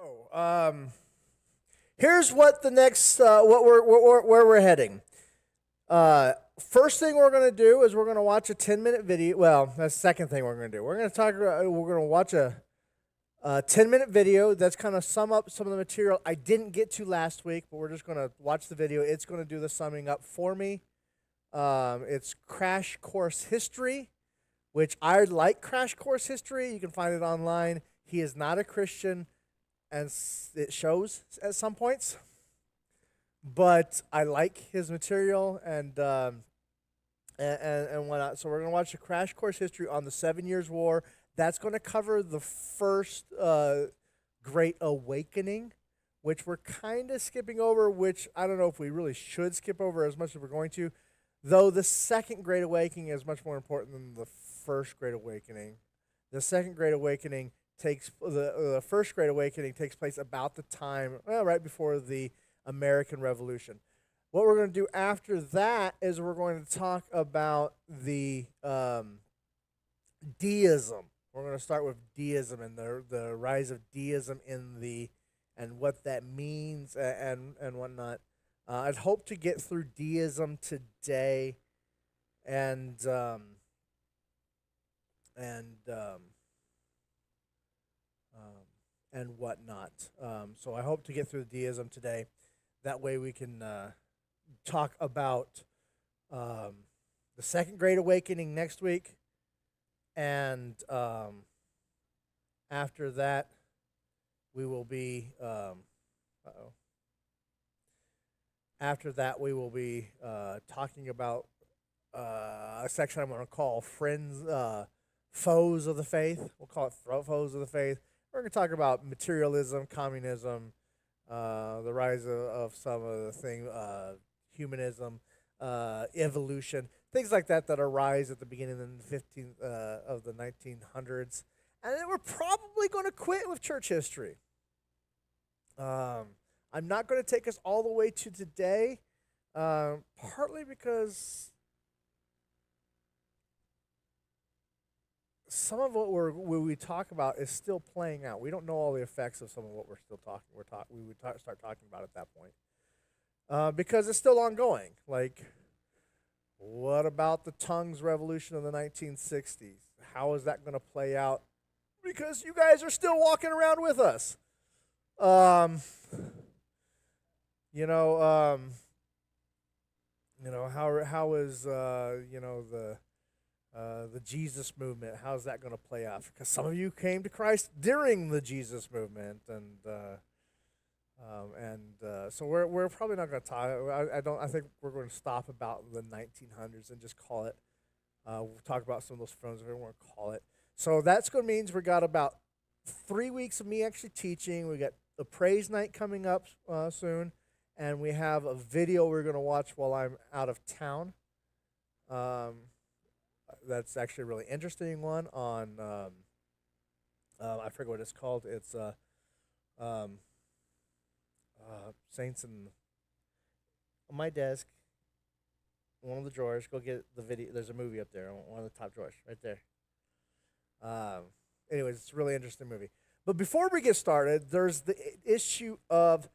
So, here's what the next what where we're heading. First thing we're gonna do is we're gonna watch a 10-minute video. Well, that's the second thing we're gonna do. We're gonna watch a 10-minute video that's kind of sum up some of the material I didn't get to last week, but we're just gonna watch the video. It's gonna do the summing up for me. It's Crash Course History, which I like. Crash Course History. You can find it online. He is not a Christian, and it shows at some points. But I like his material and whatnot. So we're gonna watch a Crash Course History on the 7 Years' War. That's going to cover the first Great Awakening, which we're kind of skipping over. Which I don't know if we really should skip over as much as we're going to. Though the second Great Awakening is much more important than the first Great Awakening. The second Great Awakening the first Great Awakening takes place about the time right before the American Revolution. What we're going to do after that is we're going to talk about the deism. We're going to start with deism and the rise of deism and what that means and whatnot. I'd hope to get through deism today and and um, and whatnot. So I hope to get through the deism today. That way we can talk about the Second Great Awakening next week, and after that we will be after that we will be talking about a section I'm going to call friends, foes of the faith. We'll call it foes of the faith. We're going to talk about materialism, communism, the rise of some of the thing, humanism, evolution, things like that arise at the beginning of the 1900s, and then we're probably going to quit with church history. I'm not going to take us all the way to today, partly because some of what we talk about is still playing out. We don't know all the effects of some of what we're still talking. We would start talking about at that point, because it's still ongoing. Like, what about the tongues revolution of the 1960s? How is that going to play out? Because you guys are still walking around with us. You know, how is the Jesus movement? How's that going to play out? Because some of you came to Christ during the Jesus movement, so we're probably not going to talk. I think we're going to stop about the 1900s and just call it. We'll talk about some of those films if we want to call it. So that's going to mean we got about 3 weeks of me actually teaching. We got the praise night coming up soon, and we have a video we're going to watch while I'm out of town. That's actually a really interesting one on I forget what it's called. It's Saints on my desk, one of the drawers. Go get the video. There's a movie up there on one of the top drawers right there. Anyways, it's a really interesting movie. But before we get started, there's the issue of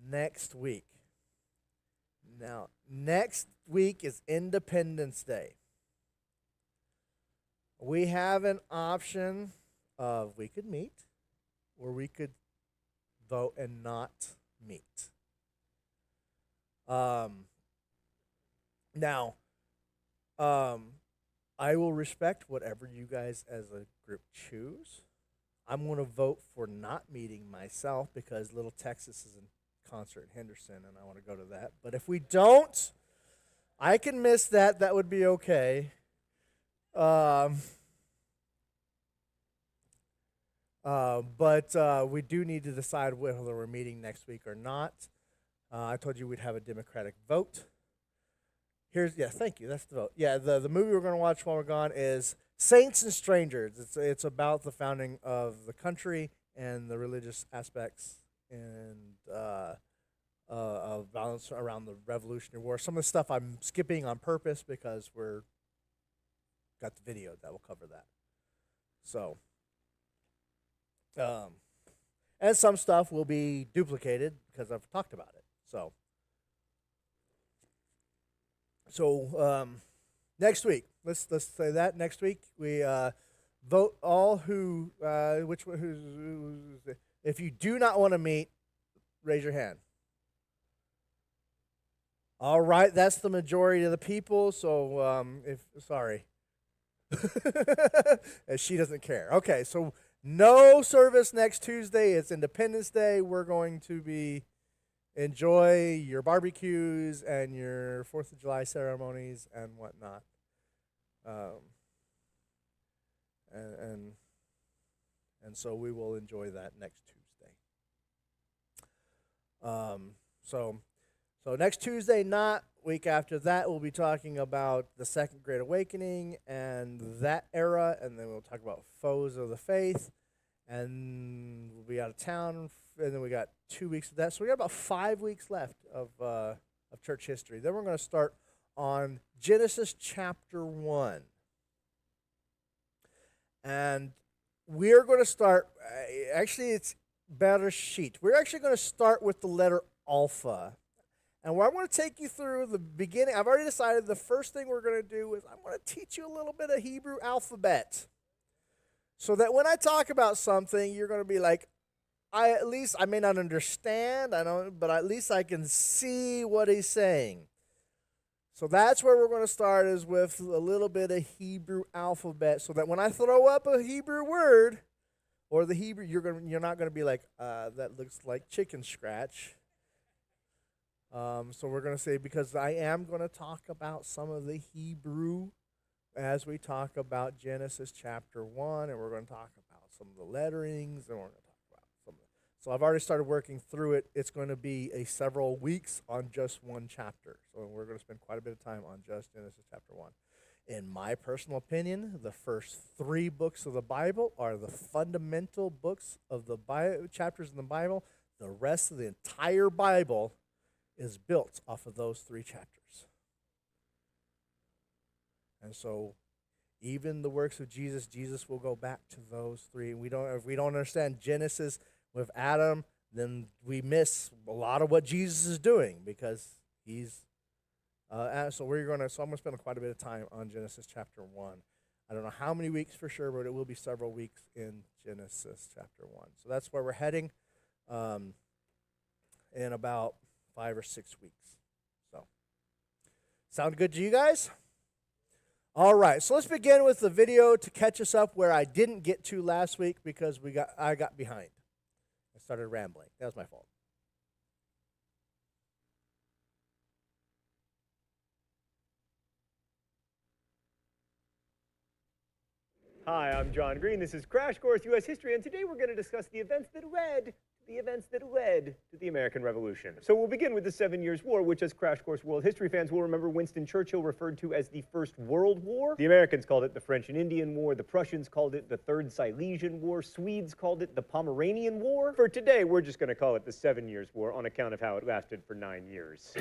next week. Now, next week is Independence Day. We have an option of we could meet or we could vote and not meet. Now, I will respect whatever you guys as a group choose. I'm going to vote for not meeting myself because Little Texas is in concert in Henderson and I want to go to that. But if we don't, I can miss that. That would be okay. But we do need to decide whether we're meeting next week or not. I told you we'd have a Democratic vote. Thank you. That's the vote. Yeah, the movie we're going to watch while we're gone is Saints and Strangers. It's about the founding of the country and the religious aspects and of violence around the Revolutionary War. Some of the stuff I'm skipping on purpose because we're got the video that will cover that. So, And some stuff will be duplicated because I've talked about it. So next week, let's say that next week we vote all who if you do not want to meet, raise your hand. All right, that's the majority of the people. So sorry, she doesn't care. Okay, so no service next Tuesday. It's Independence Day. We're going to enjoy your barbecues and your 4th of July ceremonies and whatnot. And so we will enjoy that next Tuesday. So next Tuesday, not week after that, we'll be talking about the Second Great Awakening and that era, and then we'll talk about foes of the faith, and we'll be out of town, and then we got 2 weeks of that. So we got about 5 weeks left of church history. Then we're going to start on Genesis chapter 1. And we're going to start, actually it's better sheet. We're actually going to start with the letter Alpha. And where I'm going to take you through the beginning, I've already decided the first thing we're going to do is I'm going to teach you a little bit of Hebrew alphabet. So that when I talk about something, you're going to be like, I may not understand, but at least I can see what he's saying. So that's where we're going to start, is with a little bit of Hebrew alphabet, so that when I throw up a Hebrew word, or the Hebrew, you're not going to be like, that looks like chicken scratch. So we're going to say, because I am going to talk about some of the Hebrew as we talk about Genesis chapter 1, and we're going to talk about some of the letterings, and we're going to talk about some of the, so I've already started working through it. It's going to be several weeks on just one chapter. So we're going to spend quite a bit of time on just Genesis chapter 1. In my personal opinion, the first 3 books of the Bible are the fundamental books of the chapters in the Bible. The rest of the entire Bible is built off of those 3 chapters. And so even the works of Jesus will go back to those 3. If we don't understand Genesis with Adam, then we miss a lot of what Jesus is doing, because he's so I'm going to spend quite a bit of time on Genesis chapter 1. I don't know how many weeks for sure, but it will be several weeks in Genesis chapter 1. So that's where we're heading in about 5 or 6 weeks. So, sound good to you guys? All right, so let's begin with the video to catch us up where I didn't get to last week because I got behind. I started rambling. That was my fault. Hi, I'm John Green. This is Crash Course U.S. History, and today we're going to discuss the events that led to the American Revolution. So we'll begin with the 7 Years' War, which, as Crash Course World History fans will remember, Winston Churchill referred to as the First World War. The Americans called it the French and Indian War. The Prussians called it the Third Silesian War. Swedes called it the Pomeranian War. For today, we're just going to call it the 7 Years' War on account of how it lasted for 9 years.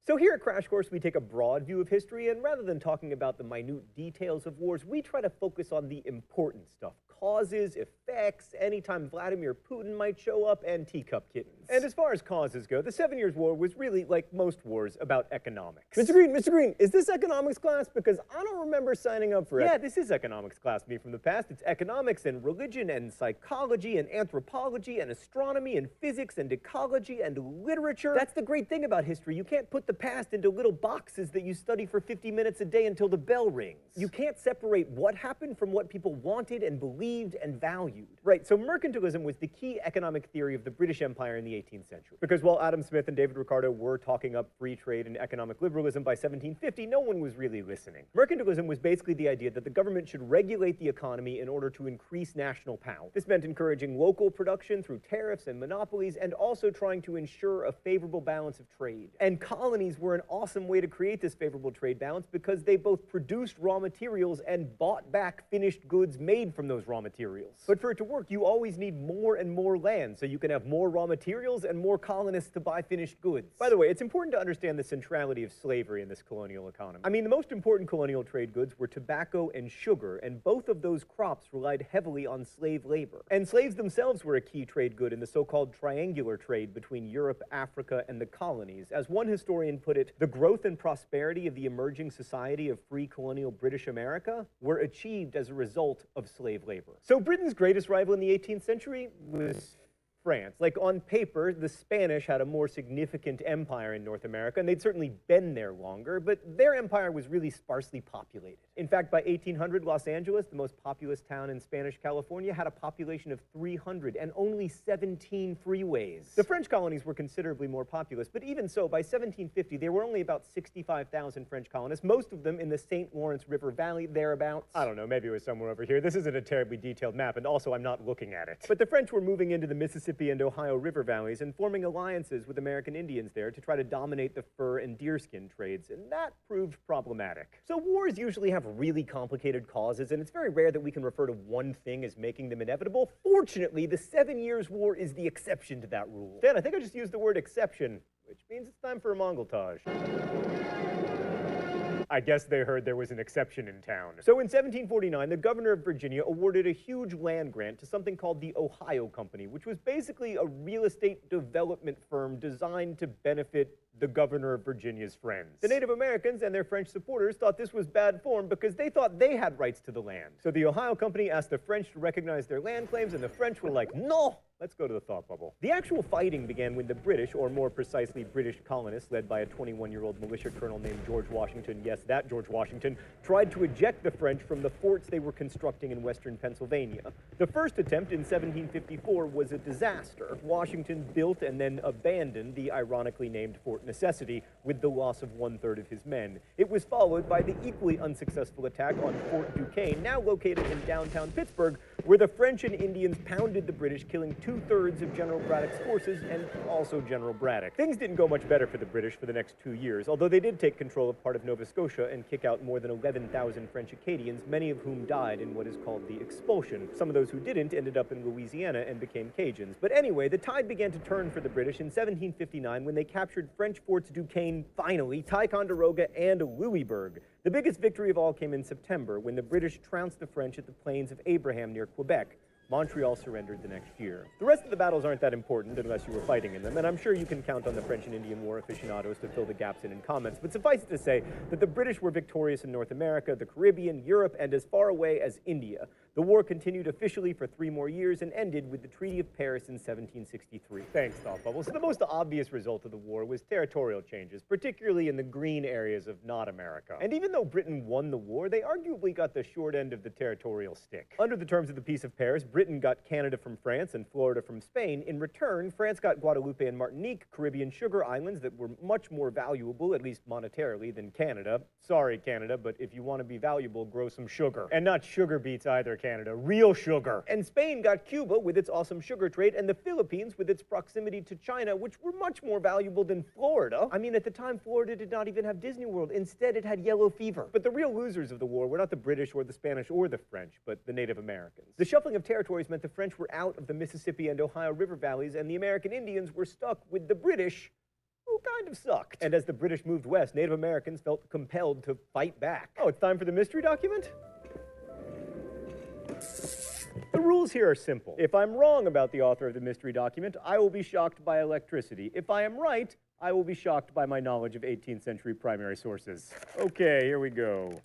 So here at Crash Course, we take a broad view of history, and rather than talking about the minute details of wars, we try to focus on the important stuff. Causes, effects, anytime Vladimir Putin might show up, and teacup kittens. And as far as causes go, the 7 Years' War was really, like most wars, about economics. Mr. Green, is this economics class? Because I don't remember signing up for it. Yeah, this is economics class, me from the past. It's economics and religion and psychology and anthropology and astronomy and physics and ecology and literature. That's the great thing about history. You can't put the past into little boxes that you study for 50 minutes a day until the bell rings. You can't separate what happened from what people wanted and believed and valued. Right, so mercantilism was the key economic theory of the British Empire in the 18th century. Because while Adam Smith and David Ricardo were talking up free trade and economic liberalism by 1750, no one was really listening. Mercantilism was basically the idea that the government should regulate the economy in order to increase national power. This meant encouraging local production through tariffs and monopolies, and also trying to ensure a favorable balance of trade. And colonies were an awesome way to create this favorable trade balance because they both produced raw materials and bought back finished goods made from those raw materials. But for it to work, you always need more and more land, so you can have more raw materials and more colonists to buy finished goods. By the way, it's important to understand the centrality of slavery in this colonial economy. I mean, the most important colonial trade goods were tobacco and sugar, and both of those crops relied heavily on slave labor. And slaves themselves were a key trade good in the so-called triangular trade between Europe, Africa, and the colonies. As one historian put it, the growth and prosperity of the emerging society of free colonial British America were achieved as a result of slave labor. So Britain's greatest rival in the 18th century was France. Like, on paper, the Spanish had a more significant empire in North America, and they'd certainly been there longer, but their empire was really sparsely populated. In fact, by 1800, Los Angeles, the most populous town in Spanish California, had a population of 300 and only 17 freeways. The French colonies were considerably more populous, but even so, by 1750, there were only about 65,000 French colonists, most of them in the St. Lawrence River Valley, thereabouts. I don't know, maybe it was somewhere over here. This isn't a terribly detailed map, and also I'm not looking at it. But the French were moving into the Mississippi and Ohio River valleys and forming alliances with American Indians there to try to dominate the fur and deerskin trades, and that proved problematic. So wars usually have really complicated causes, and it's very rare that we can refer to one thing as making them inevitable. Fortunately, the 7 Years' War is the exception to that rule. Dan, I think I just used the word exception, which means it's time for a montage. I guess they heard there was an exception in town. So in 1749, the governor of Virginia awarded a huge land grant to something called the Ohio Company, which was basically a real estate development firm designed to benefit the governor of Virginia's friends. The Native Americans and their French supporters thought this was bad form because they thought they had rights to the land. So the Ohio Company asked the French to recognize their land claims, and the French were like, no! Let's go to the thought bubble. The actual fighting began when the British, or more precisely British colonists, led by a 21-year-old militia colonel named George Washington, yes, that George Washington, tried to eject the French from the forts they were constructing in western Pennsylvania. The first attempt in 1754 was a disaster. Washington built and then abandoned the ironically named Fort Necessity with the loss of 1/3 of his men. It was followed by the equally unsuccessful attack on Fort Duquesne, now located in downtown Pittsburgh, where the French and Indians pounded the British, killing 2/3 of General Braddock's forces and also General Braddock. Things didn't go much better for the British for the next 2 years, although they did take control of part of Nova Scotia and kick out more than 11,000 French Acadians, many of whom died in what is called the Expulsion. Some of those who didn't ended up in Louisiana and became Cajuns. But anyway, the tide began to turn for the British in 1759 when they captured French forts Duquesne, finally, Ticonderoga, and Louisburg. The biggest victory of all came in September when the British trounced the French at the Plains of Abraham near Quebec. Montreal surrendered the next year. The rest of the battles aren't that important unless you were fighting in them, and I'm sure you can count on the French and Indian War aficionados to fill the gaps in comments, but suffice it to say that the British were victorious in North America, the Caribbean, Europe, and as far away as India. The war continued officially for 3 more years and ended with the Treaty of Paris in 1763. Thanks, Thought Bubble. So the most obvious result of the war was territorial changes, particularly in the green areas of not America. And even though Britain won the war, they arguably got the short end of the territorial stick. Under the terms of the Peace of Paris, Britain got Canada from France and Florida from Spain. In return, France got Guadeloupe and Martinique, Caribbean sugar islands that were much more valuable, at least monetarily, than Canada. Sorry, Canada, but if you want to be valuable, grow some sugar. And not sugar beets either, Canada. Real sugar. And Spain got Cuba with its awesome sugar trade, and the Philippines with its proximity to China, which were much more valuable than Florida. I mean, at the time, Florida did not even have Disney World. Instead, it had yellow fever. But the real losers of the war were not the British or the Spanish or the French, but the Native Americans. The shuffling of territories meant the French were out of the Mississippi and Ohio River valleys, and the American Indians were stuck with the British, who kind of sucked. And as the British moved west, Native Americans felt compelled to fight back. Oh, it's time for the mystery document? The rules here are simple. If I'm wrong about the author of the mystery document, I will be shocked by electricity. If I am right, I will be shocked by my knowledge of 18th century primary sources. Okay, here we go.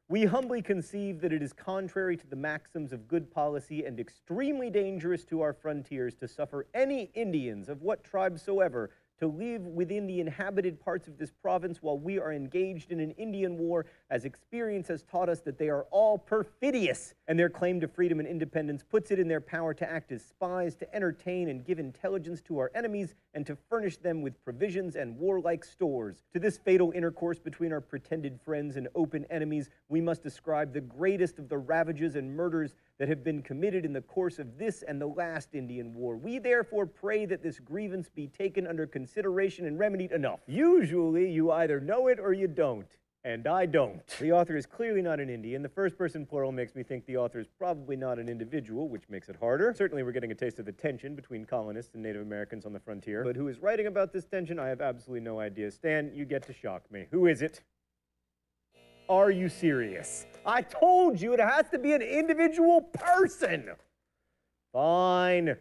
We humbly conceive that it is contrary to the maxims of good policy and extremely dangerous to our frontiers to suffer any Indians of what tribe soever to live within the inhabited parts of this province while we are engaged in an Indian war, as experience has taught us that they are all perfidious, and their claim to freedom and independence puts it in their power to act as spies, to entertain and give intelligence to our enemies, and to furnish them with provisions and warlike stores. To this fatal intercourse between our pretended friends and open enemies, we must ascribe the greatest of the ravages and murders that have been committed in the course of this and the last Indian War. We therefore pray that this grievance be taken under consideration and remedied. Enough. Usually, you either know it or you don't. And I don't. The author is clearly not an Indian. The first person plural makes me think the author is probably not an individual, which makes it harder. Certainly we're getting a taste of the tension between colonists and Native Americans on the frontier. But who is writing about this tension, I have absolutely no idea. Stan, you get to shock me. Who is it? Are you serious? I told you it has to be an individual person. Fine.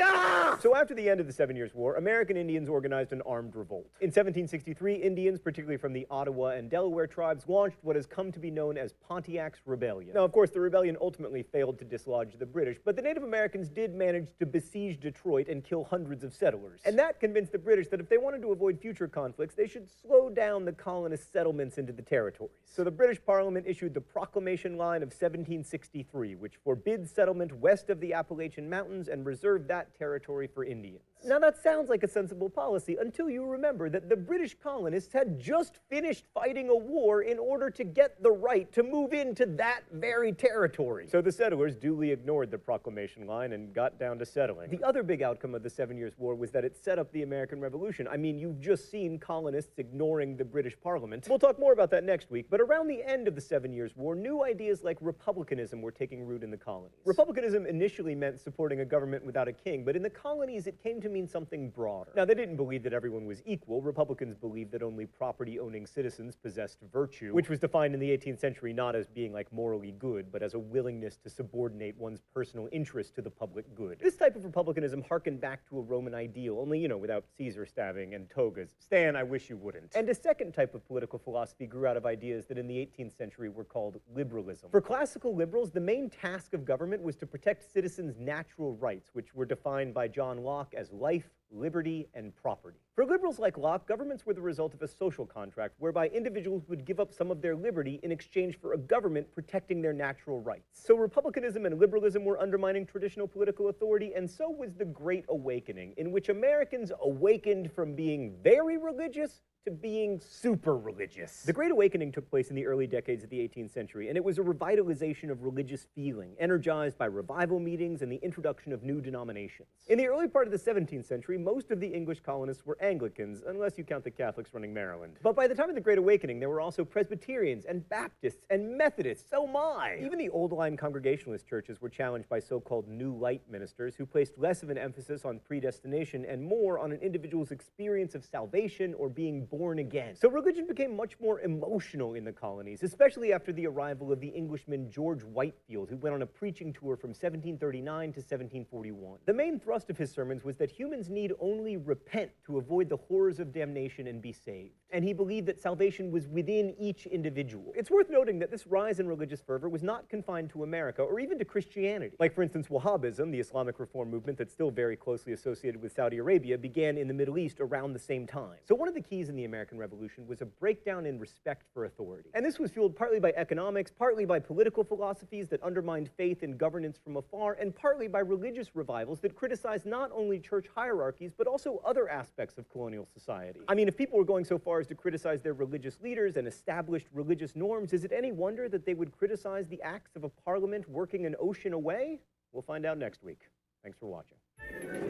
Ah! So after the end of the 7 Years' War, American Indians organized an armed revolt. In 1763, Indians, particularly from the Ottawa and Delaware tribes, launched what has come to be known as Pontiac's Rebellion. Now, of course, the rebellion ultimately failed to dislodge the British, but the Native Americans did manage to besiege Detroit and kill hundreds of settlers. And that convinced the British that if they wanted to avoid future conflicts, they should slow down the colonist settlements into the territories. So the British Parliament issued the Proclamation Line of 1763, which forbids settlement west of the Appalachian Mountains and reserved that territory for Indians. Now that sounds like a sensible policy until you remember that the British colonists had just finished fighting a war in order to get the right to move into that very territory. So the settlers duly ignored the Proclamation Line and got down to settling. The other big outcome of the 7 Years' War was that it set up the American Revolution. I mean, you've just seen colonists ignoring the British Parliament. We'll talk more about that next week, but around the end of the 7 Years' War, new ideas like republicanism were taking root in the colonies. Republicanism initially meant supporting a government without a king, but in the colonies it came to mean something broader. Now, they didn't believe that everyone was equal. Republicans believed that only property-owning citizens possessed virtue, which was defined in the 18th century not as being like morally good, but as a willingness to subordinate one's personal interest to the public good. This type of republicanism harkened back to a Roman ideal, only, you know, without Caesar stabbing and togas. Stan, I wish you wouldn't. And a second type of political philosophy grew out of ideas that in the 18th century were called liberalism. For classical liberals, the main task of government was to protect citizens' natural rights, which were defined by John Locke as life, liberty, and property. For liberals like Locke, governments were the result of a social contract whereby individuals would give up some of their liberty in exchange for a government protecting their natural rights. So republicanism and liberalism were undermining traditional political authority, and so was the Great Awakening, in which Americans awakened from being very religious to being super religious. The Great Awakening took place in the early decades of the 18th century, and it was a revitalization of religious feeling, energized by revival meetings and the introduction of new denominations. In the early part of the 17th century, most of the English colonists were Anglicans, unless you count the Catholics running Maryland. But by the time of the Great Awakening, there were also Presbyterians and Baptists and Methodists, so my! Even the old-line Congregationalist churches were challenged by so-called New Light ministers who placed less of an emphasis on predestination and more on an individual's experience of salvation or being born again. So religion became much more emotional in the colonies, especially after the arrival of the Englishman George Whitefield, who went on a preaching tour from 1739 to 1741. The main thrust of his sermons was that humans need only repent to avoid the horrors of damnation and be saved. And he believed that salvation was within each individual. It's worth noting that this rise in religious fervor was not confined to America or even to Christianity. Like, for instance, Wahhabism, the Islamic reform movement that's still very closely associated with Saudi Arabia, began in the Middle East around the same time. So one of the keys in the American Revolution was a breakdown in respect for authority. And this was fueled partly by economics, partly by political philosophies that undermined faith in governance from afar, and partly by religious revivals that criticized not only church hierarchies, but also other aspects of colonial society. I mean, if people were going so far as to criticize their religious leaders and established religious norms, is it any wonder that they would criticize the acts of a parliament working an ocean away? We'll find out next week. Thanks for watching.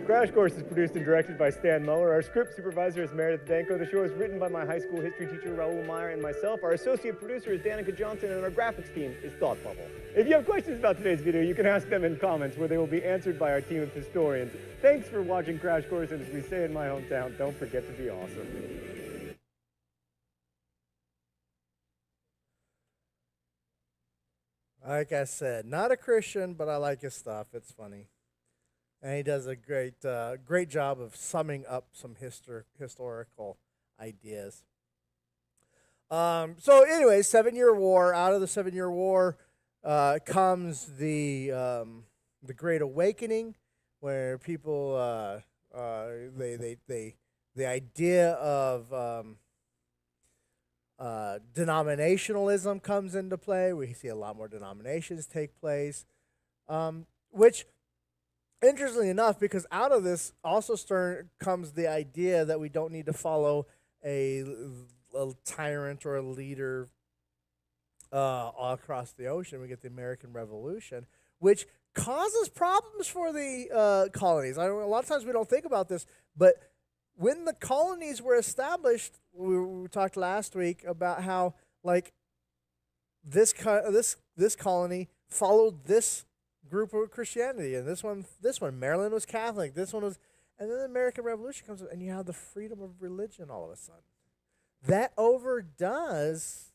Crash Course is produced and directed by Stan Muller. Our script supervisor is Meredith Danko. The show is written by my high school history teacher, Raoul Meyer, and myself. Our associate producer is Danica Johnson, and our graphics team is Thought Bubble. If you have questions about today's video, you can ask them in comments, where they will be answered by our team of historians. Thanks for watching Crash Course, and as we say in my hometown, don't forget to be awesome. Like I said, not a Christian, but I like his stuff. It's funny. And he does a great job of summing up some historical ideas. So anyway, 7 Year War. Out of the 7 Year War comes the Great Awakening, where people the idea of denominationalism comes into play. We see a lot more denominations take place, which, interestingly enough, because out of this also comes the idea that we don't need to follow a tyrant or a leader all across the ocean. We get the American Revolution, which causes problems for the colonies. A lot of times we don't think about this, but when the colonies were established, we talked last week about how like this colony followed this group of Christianity, and this one Maryland was Catholic. This one was, and then the American Revolution comes, and you have the freedom of religion all of a sudden. That overthrows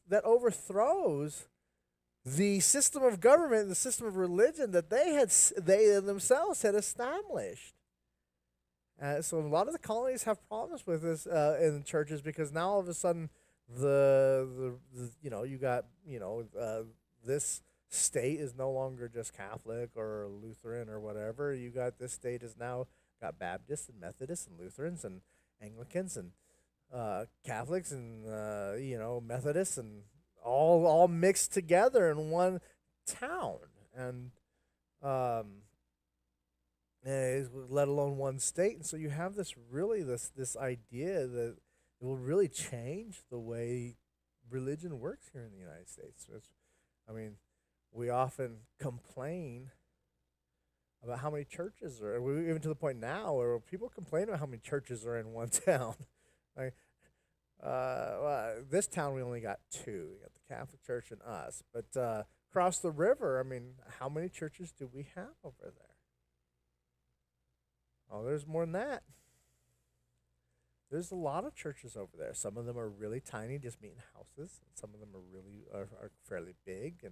the system of government, the system of religion that they themselves had established. So a lot of the colonies have problems with this in churches, because now all of a sudden this state is no longer just Catholic or Lutheran or whatever. You got this state is now got Baptists and Methodists and Lutherans and Anglicans and Catholics and Methodists and all mixed together in one town, and let alone one state. And so you have this idea that it will really change the way religion works here in the United States. We often complain about how many churches are, even to the point now where people complain about how many churches are in one town. This town we only got 2. We got the Catholic Church and us. But across the river, how many churches do we have over there? Oh, there's more than that. There's a lot of churches over there. Some of them are really tiny, just meeting houses. And some of them are fairly big,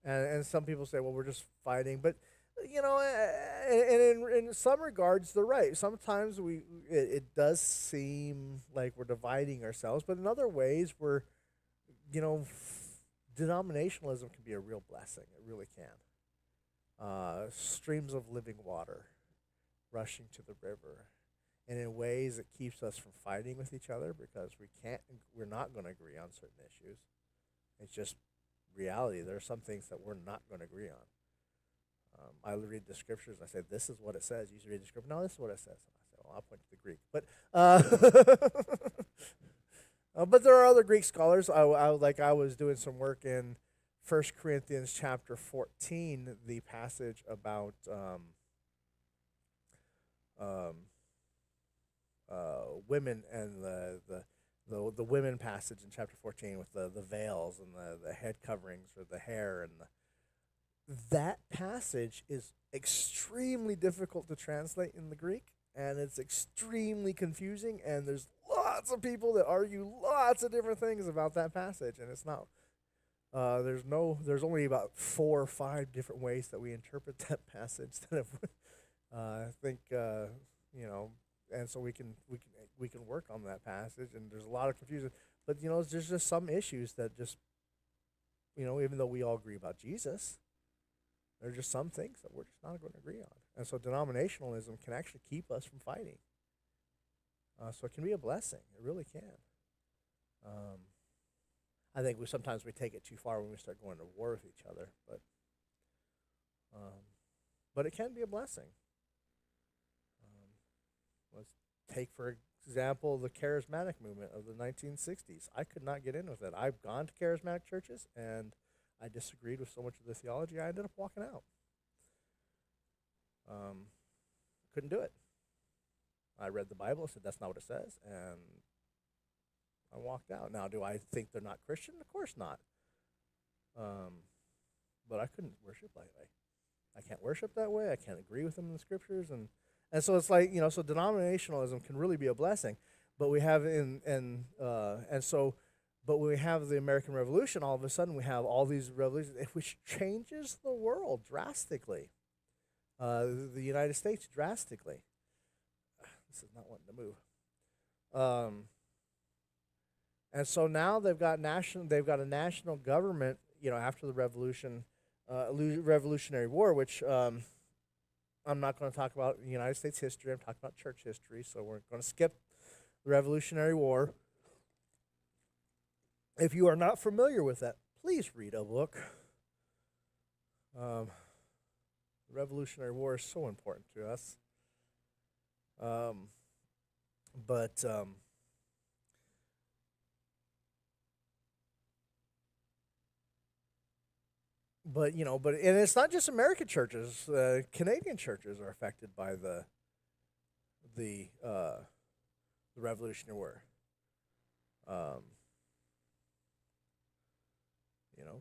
and some people say, well, we're just fighting. But and in some regards, they're right. Sometimes it does seem like we're dividing ourselves, but in other ways, denominationalism can be a real blessing. It really can. Streams of living water rushing to the river, and in ways it keeps us from fighting with each other, because we're not going to agree on certain issues. It's just reality. There are some things that we're not going to agree on. I read the scriptures. I say, this is what it says. You read the scripture. No, this is what it says. And I say, well, I'll point to the Greek. But there are other Greek scholars. I was doing some work in 1 Corinthians chapter 14, the passage about women, and the women passage in chapter 14 with the veils and the head coverings or the hair, and that passage is extremely difficult to translate in the Greek, and it's extremely confusing, and there's lots of people that argue lots of different things about that passage, and it's not there's only about 4 or 5 different ways that we interpret that passage that I think and so we can work on that passage, and there's a lot of confusion, but there's just some issues that just even though we all agree about Jesus, there are just some things that we're just not going to agree on. And so denominationalism can actually keep us from fighting. So it can be a blessing. It really can. I think sometimes we take it too far when we start going to war with each other. But it can be a blessing. Let's take, for example, the charismatic movement of the 1960s. I could not get in with it. I've gone to charismatic churches, and I disagreed with so much of the theology, I ended up walking out. Couldn't do it. I read the Bible, said that's not what it says, and I walked out. Now, do I think they're not Christian? Of course not. But I couldn't worship that way. I can't worship that way. I can't agree with them in the scriptures, and so it's like, so denominationalism can really be a blessing. But we have But when we have the American Revolution, all of a sudden we have all these revolutions, which changes the world drastically. The United States drastically. This is not wanting to move. And so now they've got a national government, after the Revolutionary War, which I'm not going to talk about United States history. I'm talking about church history, so we're going to skip the Revolutionary War. If you are not familiar with that, please read a book. The Revolutionary War is so important to us. But and it's not just American churches. Canadian churches are affected by the Revolutionary War.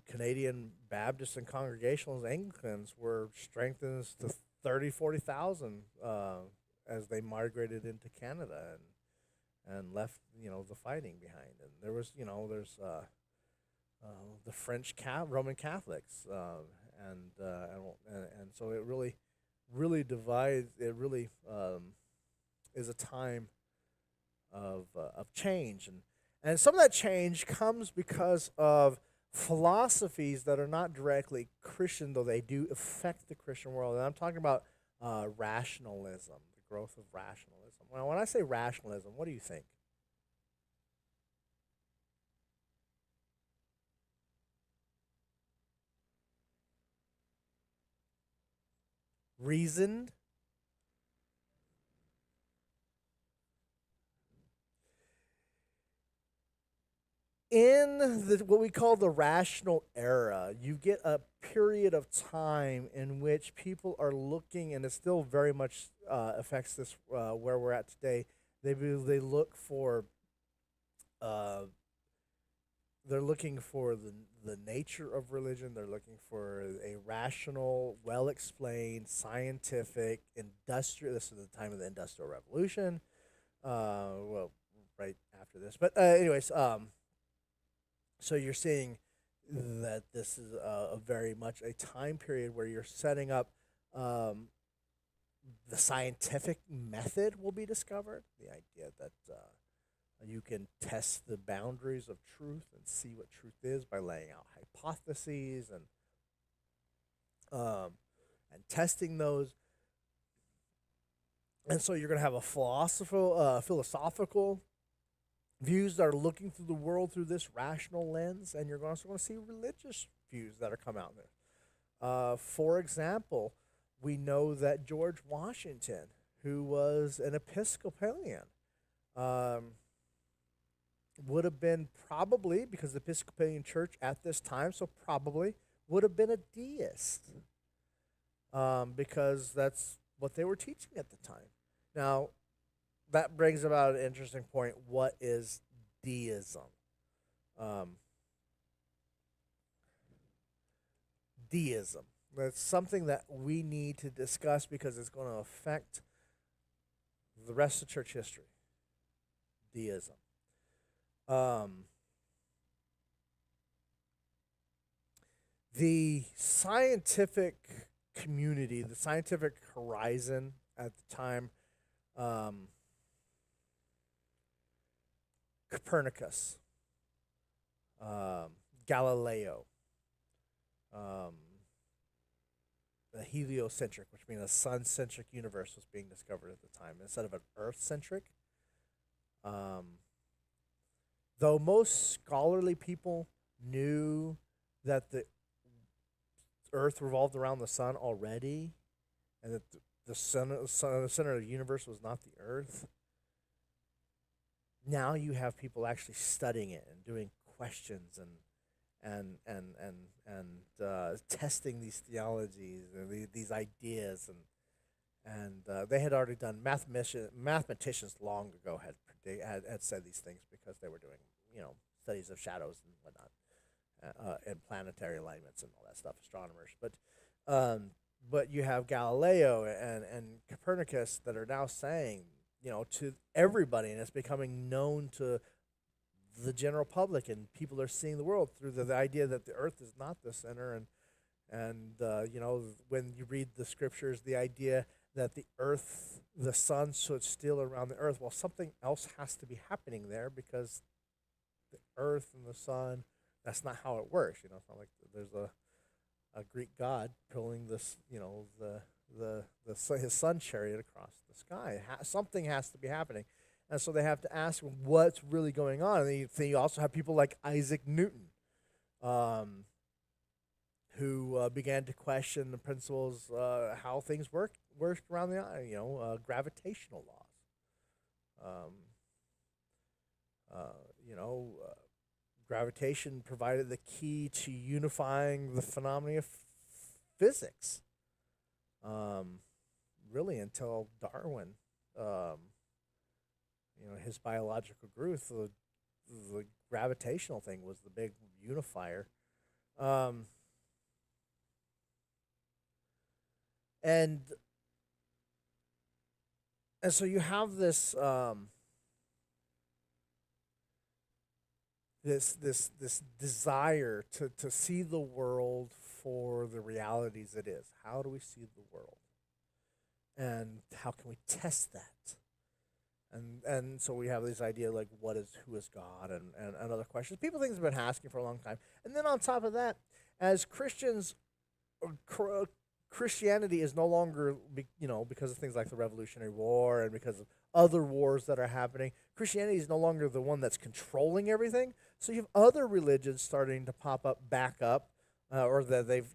Canadian Baptists and Congregationalists, Anglicans were strengthened to 30, 40,000 as they migrated into Canada and left, the fighting behind. And there was, the French Roman Catholics, and so it really divides. It really is a time of change, and some of that change comes because of philosophies that are not directly Christian, though they do affect the Christian world. And I'm talking about rationalism, the growth of rationalism. Well, when I say rationalism, what do you think? Reasoned? In what we call the rational era, you get a period of time in which people are looking, and it still very much affects this where we're at today. They look for uh, they're looking for the nature of religion. They're looking for a rational, well explained, scientific, industrial. This is the time of the Industrial Revolution. Well, right after this, but anyways. So you're seeing that this is a very much a time period where you're setting up the scientific method will be discovered. The idea that you can test the boundaries of truth and see what truth is by laying out hypotheses and testing those. And so you're going to have a philosophical views that are looking through the world through this rational lens, and you're also going to see religious views that are come out there. For example, we know that George Washington, who was an Episcopalian, would have been probably, because the Episcopalian Church at this time, so probably would have been a deist, because that's what they were teaching at the time. Now, that brings about an interesting point. What is deism? Deism. That's something that we need to discuss because it's going to affect the rest of church history. Deism. The scientific community, the scientific horizon at the time, Copernicus, Galileo, the heliocentric, which means a sun-centric universe was being discovered at the time instead of an Earth-centric. Though most scholarly people knew that the Earth revolved around the sun already, and that the center of the universe was not the Earth. Now you have people actually studying it and doing questions and testing these theologies and these ideas, and they had already done mathematicians long ago had said these things because they were doing studies of shadows and whatnot, and planetary alignments and all that stuff, astronomers. But you have Galileo and Copernicus that are now saying, to everybody, and it's becoming known to the general public, and people are seeing the world through the idea that the Earth is not the center, and when you read the scriptures, the idea that the sun stood still around the Earth. Well, something else has to be happening there because the Earth and the sun, that's not how it works. It's not like there's a Greek god pulling this, his sun chariot across the sky. Something has to be happening, and so they have to ask what's really going on. And you also have people like Isaac Newton, who began to question the principles, how things worked around the eye. Gravitational laws. Gravitation provided the key to unifying the phenomena of physics. Really, until Darwin, his biological growth, the gravitational thing was the big unifier. Um, and and so you have this this desire to see the world for the realities it is. How do we see the world, and how can we test that? And so we have this idea like who is God, and other questions people things have been asking for a long time. And then on top of that, as Christians, Christianity is no longer because of things like the Revolutionary War and because of other wars that are happening. Christianity is no longer the one that's controlling everything. So you have other religions starting to pop up back up, or that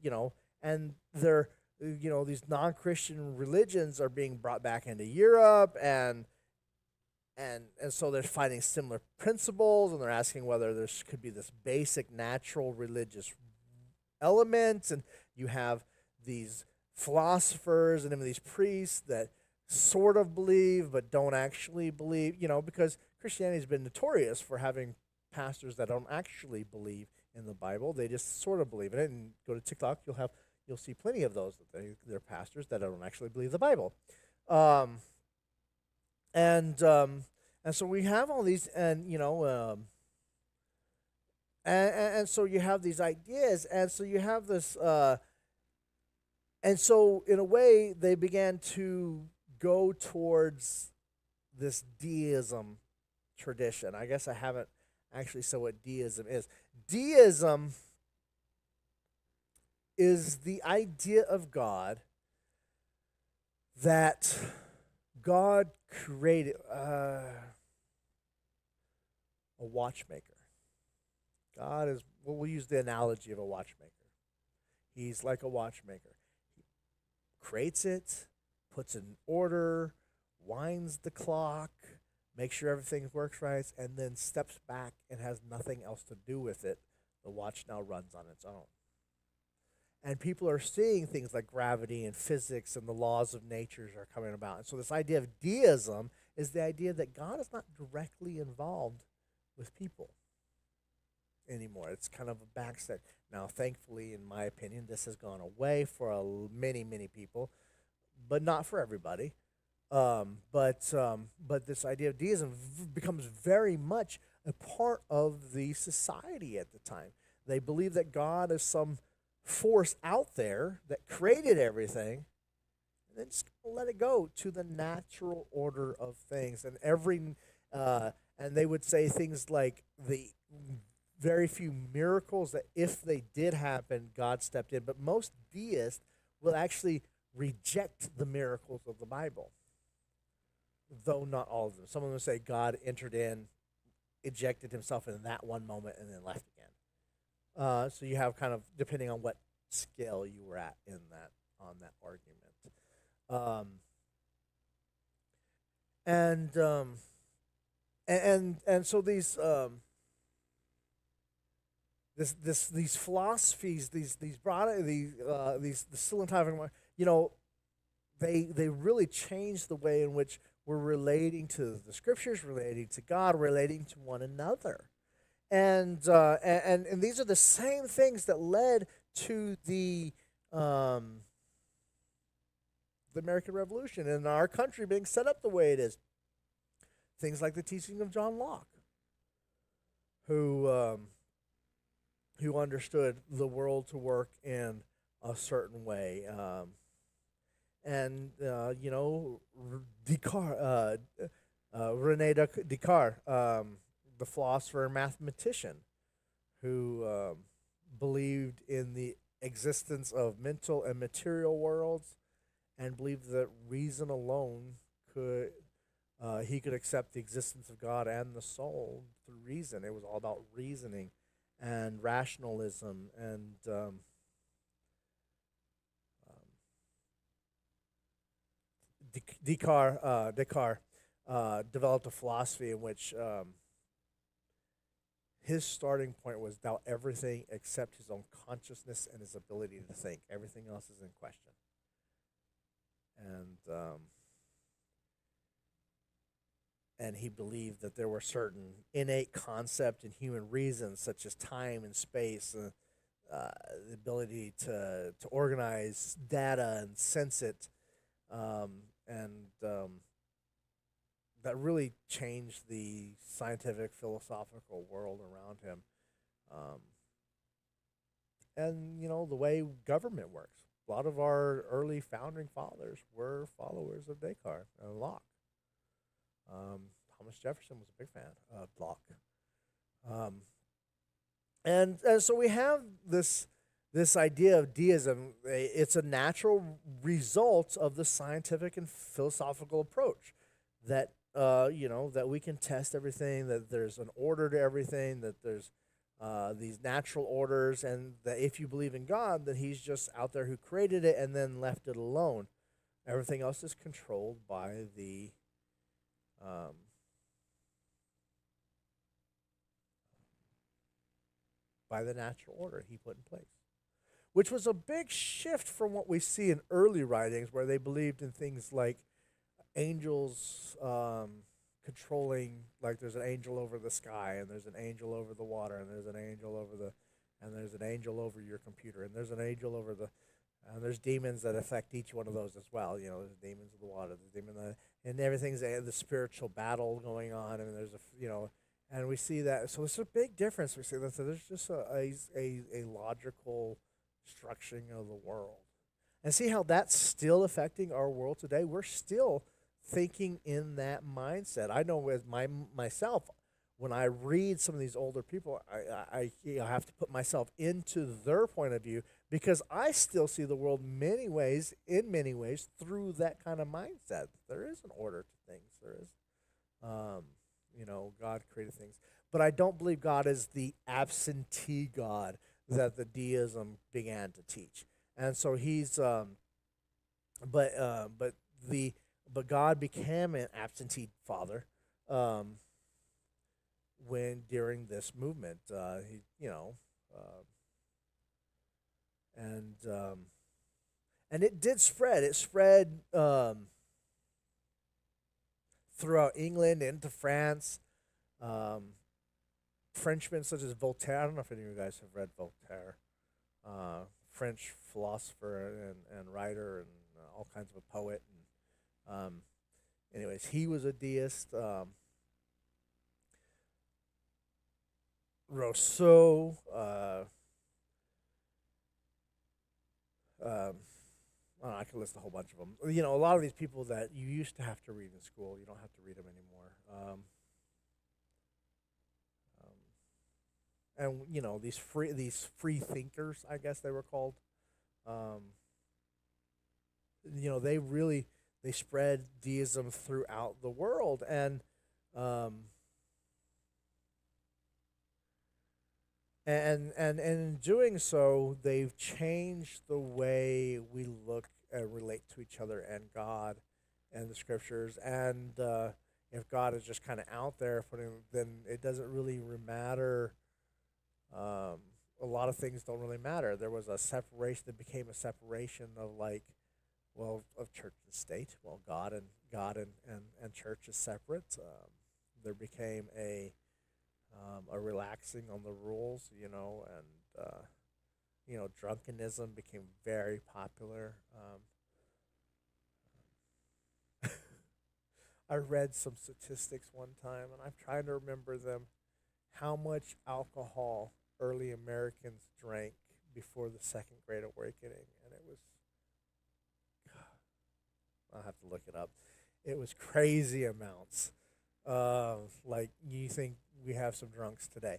and they're these non-Christian religions are being brought back into Europe, and so they're finding similar principles, and they're asking whether there could be this basic natural religious element. And you have these philosophers and even these priests that sort of believe but don't actually believe, because Christianity has been notorious for having pastors that don't actually believe in the Bible. They just sort of believe in it. And go to TikTok, you'll see plenty of those they're pastors that don't actually believe the Bible. And so we have all these, and so you have these ideas, and so you have this, and so in a way they began to go towards this deism tradition. I guess I haven't actually said what deism is. Deism is the idea of God that God created a watchmaker. God is, well, we'll use the analogy of a watchmaker. He's like a watchmaker. He creates it, puts it in order, winds the clock, makes sure everything works right, and then steps back and has nothing else to do with it. The watch now runs on its own. And people are seeing things like gravity and physics and the laws of nature are coming about. And so this idea of deism is the idea that God is not directly involved with people anymore. It's kind of a backstep. Now, thankfully, in my opinion, this has gone away for many, many people, but not for everybody. But this idea of deism becomes very much a part of the society at the time. They believe that God is some force out there that created everything, and then just let it go to the natural order of things. And and they would say things like the very few miracles that if they did happen, God stepped in. But most deists will actually reject the miracles of the Bible, though not all of them. Some of them say God entered in, ejected himself in that one moment, and then left again. So you have kind of, depending on what scale you were at on that argument. And so these these philosophies, these the scientific, they really change the way in which we're relating to the scriptures, relating to God, relating to one another. And these are the same things that led to the American Revolution and our country being set up the way it is. Things like the teaching of John Locke, who understood the world to work in a certain way, Descartes, Rene Descartes, the philosopher and mathematician, who believed in the existence of mental and material worlds, and believed that reason alone he could accept the existence of God and the soul through reason. It was all about reasoning and rationalism, and Descartes developed a philosophy in which his starting point was doubt everything except his own consciousness and his ability to think. Everything else is in question. And he believed that there were certain innate concepts in human reason, such as time and space, the ability to organize data and sense it, and that really changed the scientific philosophical world around him. Um, and the way government works. A lot of our early founding fathers were followers of Descartes and Locke. Thomas Jefferson was a big fan of Locke. Um, and so we have this idea of deism. It's a natural result of the scientific and philosophical approach that that we can test everything, that there's an order to everything, that there's these natural orders, and that if you believe in God, that He's just out there who created it and then left it alone. Everything else is controlled by um, the natural order He put in place, which was a big shift from what we see in early writings, where they believed in things like angels controlling, like there's an angel over the sky, and there's an angel over the water, and there's an angel over your computer, and there's an angel over the, and there's demons that affect each one of those as well. There's demons of the water, there's demon that, and everything's the spiritual battle going on, and there's and we see that. So it's a big difference. We see that. So there's just a logical structuring of the world, and see how that's still affecting our world today. We're still thinking in that mindset. I know with myself, when I read some of these older people, I have to put myself into their point of view, because I still see the world in many ways through that kind of mindset. There is an order to things. There is, God created things, but I don't believe God is the absentee God that the deism began to teach. And so he's, but God became an absentee father when during this movement. And it did spread. It spread throughout England into France. Frenchmen such as Voltaire. I don't know if any of you guys have read Voltaire. French philosopher and writer, and all kinds of a poet. Anyways, he was a deist. Rousseau. I could list a whole bunch of them. A lot of these people that you used to have to read in school, you don't have to read them anymore. And these free thinkers, I guess they were called. They spread deism throughout the world, and in doing so, they've changed the way we look and relate to each other and God and the scriptures. And if God is just kind of out there, then it doesn't really matter. A lot of things don't really matter. There was a separation that became a separation of of church and state. Well, God and church is separate. There became a relaxing on the rules, and drunkenism became very popular. I read some statistics one time, and I'm trying to remember them. How much alcohol early Americans drank before the Second Great Awakening, and it was, I'll have to look it up. It was crazy amounts. Like you think we have some drunks today.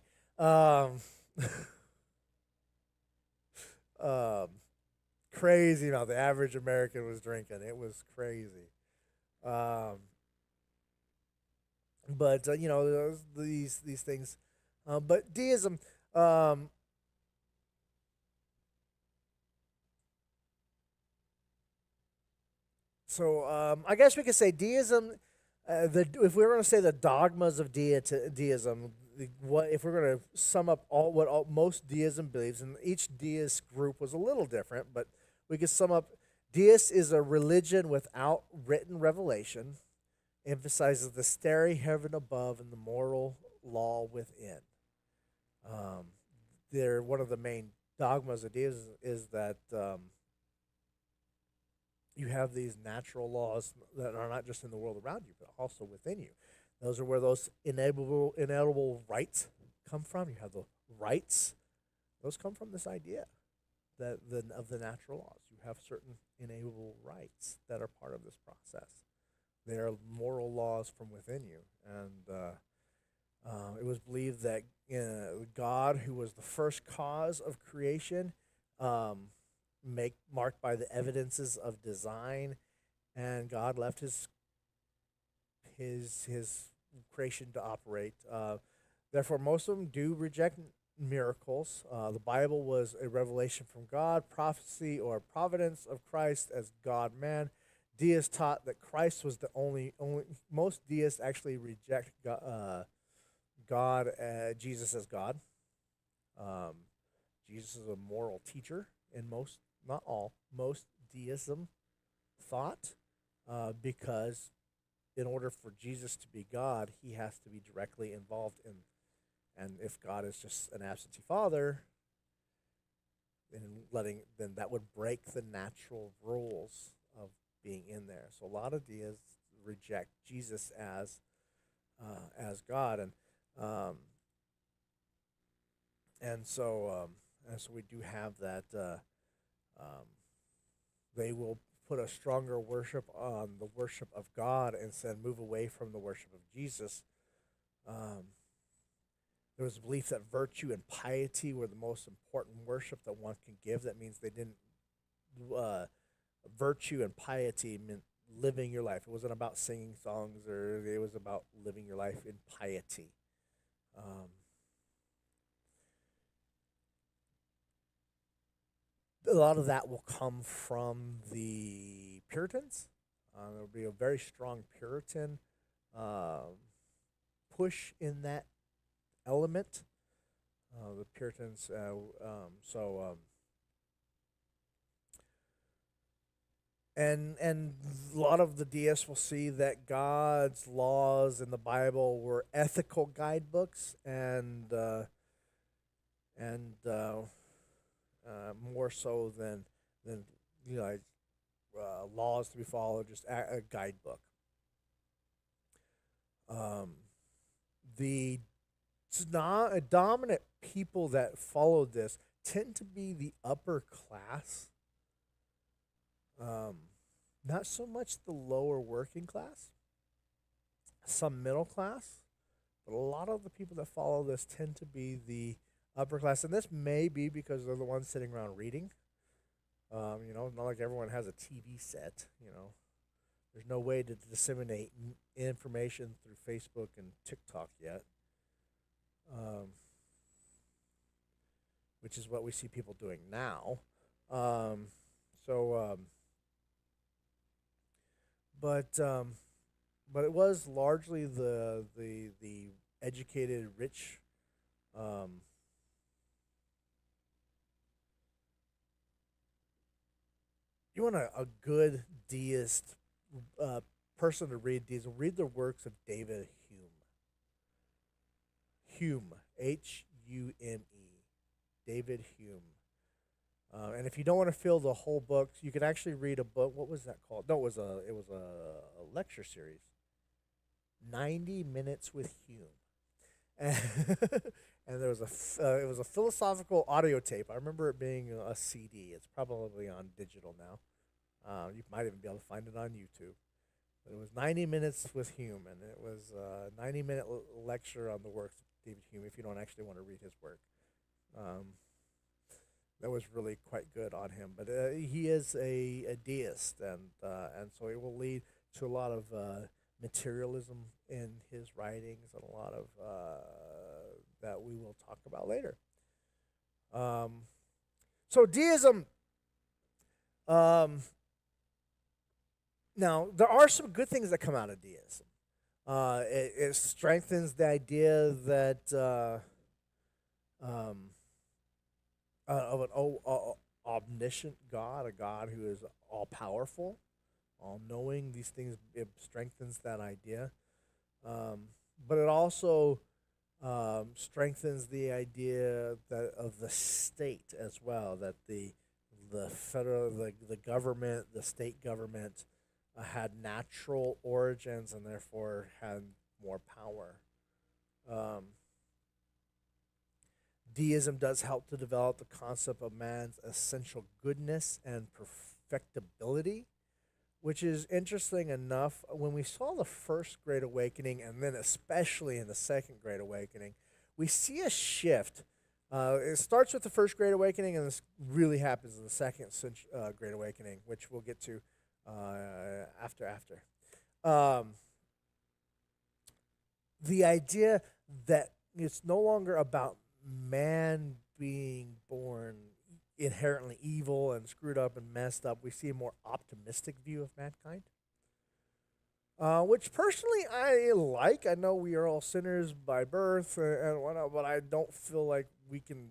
Crazy amount. The average American was drinking. It was crazy. But these things. But deism. I guess we could say deism. If we were going to say the dogmas of deism, if we're going to sum up most deism believes, and each deist group was a little different, but we could sum up: deist is a religion without written revelation, emphasizes the starry heaven above and the moral law within. They're one of the main dogmas of deism is that you have these natural laws that are not just in the world around you, but also within you. Those are where those inalienable rights come from. You have the rights; those come from this idea that of the natural laws. You have certain inalienable rights that are part of this process. They are moral laws from within you, and it was believed that God, who was the first cause of creation, marked by the evidences of design, and God left his creation to operate. Therefore, most of them do reject miracles. The Bible was a revelation from God, prophecy or providence of Christ as God man. Deists taught that Christ was the only. Most deists actually reject God, Jesus as God. Jesus is a moral teacher in most, not all, most deism thought, because in order for Jesus to be God, he has to be directly involved in, and if God is just an absentee father, then that would break the natural rules of being in there. So a lot of deists reject Jesus as God, and so we do have that. They will put a stronger worship on the worship of God and instead move away from the worship of Jesus. There was a belief that virtue and piety were the most important worship that one can give. That means they didn't. Virtue and piety meant living your life. It wasn't about singing songs, or it was about living your life in piety. A lot of that will come from the Puritans. There will be a very strong Puritan push in that element. The Puritans, and a lot of the deists will see that God's laws in the Bible were ethical guidebooks, and more so than laws to be followed, just a guidebook. The dominant people that followed this tend to be the upper class, not so much the lower working class, some middle class, but a lot of the people that follow this tend to be the upper class, and this may be because they're the ones sitting around reading. Not like everyone has a TV set. There's no way to disseminate information through Facebook and TikTok yet, which is what we see people doing now. But it was largely the educated, rich. You want a good deist person to read these? Read the works of David Hume. Hume, Hume, David Hume. And if you don't want to fill the whole book, you can actually read a book. What was that called? No, it was a lecture series. 90 Minutes with Hume. And there was it was a philosophical audio tape. I remember it being a CD. It's probably on digital now. You might even be able to find it on YouTube. But it was 90 Minutes with Hume, and it was a 90-minute lecture on the works of David Hume. If you don't actually want to read his work, that was really quite good on him. But he is a deist, and so it will lead to a lot of materialism in his writings, and a lot of that we will talk about later. So deism. Now, there are some good things that come out of deism. It strengthens the idea that of an omniscient God, a God who is all-powerful, all-knowing. These things, it strengthens that idea. But it also strengthens the idea that of the state as well, that the federal the government, the state government, had natural origins and therefore had more power. Um, Deism does help to develop the concept of man's essential goodness and perfectibility, which is interesting enough. When we saw the first Great Awakening, and then especially in the second Great Awakening, we see a shift. It starts with the first Great Awakening, and this really happens in the second Great Awakening, which we'll get to after. Um, the idea that it's no longer about man being born inherently evil and screwed up and messed up. We see a more optimistic view of mankind, which personally I like. I know we are all sinners by birth and whatnot, but I don't feel like we can,